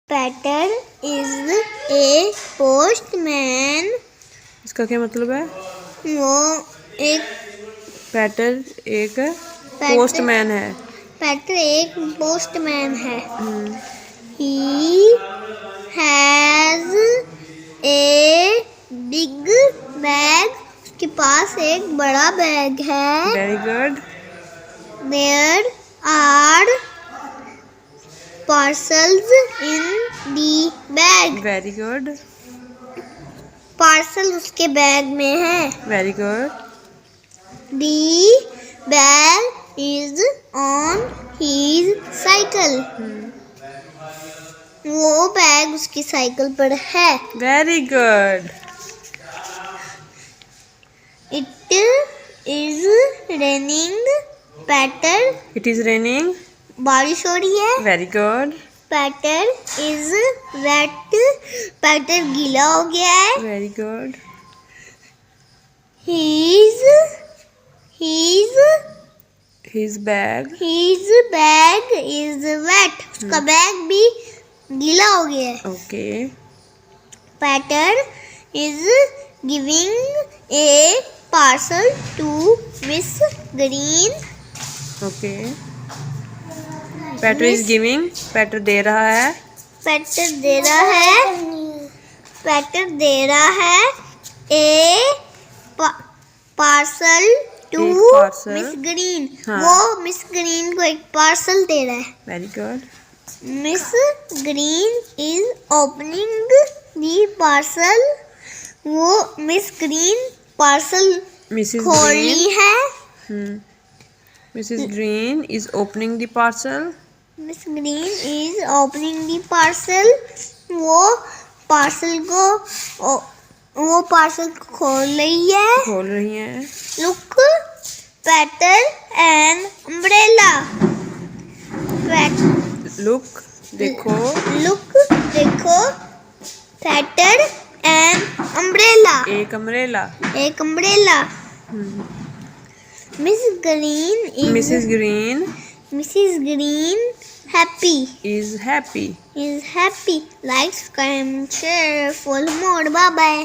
Peter is a postman. इसका क्या मतलब है? वो एक पैटर एक पोस्टमैन है। पेटर एक पोस्टमैन है। हम्म, He has a big bag. उसके पास एक बड़ा बैग है। Very good. There are parcels in the bag. Very good. Parcel उसके बैग में है। Very good. The bag is on his cycle. वो बैग उसकी साइकिल पर है। Very good. It is raining. Peter it is raining. बारिश हो रही है। Very good. Peter is wet. Peter गीला हो गया है। Very good. His his bag. bag is wet. उसका बैग भी गीला हो गया है। Okay. Peter is giving a parcel to Miss Green. Okay. Peter is giving. Peter दे रहा है। Peter दे रहा है। Peter दे रहा है a parcel to एक parcel. Miss Green. हाँ. वो मिस ग्रीन को एक पार्सल दे रहा है। Very good. Miss Green is opening the parcel. वो मिस ग्रीन पार्सल मिसेस खोल ग्रीन। रही है। Mrs green is opening the parcel. Miss green is opening the parcel. वो पार्सल को खोल रही है। खोल रही हैं। Look, Peter and umbrella. Look देखो। Look, देखो, Peter and umbrella. एक अम्ब्रेला। एक umbrella. Miss Green is Mrs green Mrs. Green happy. Is happy. Is happy. Like, subscribe, share for more. Bye bye.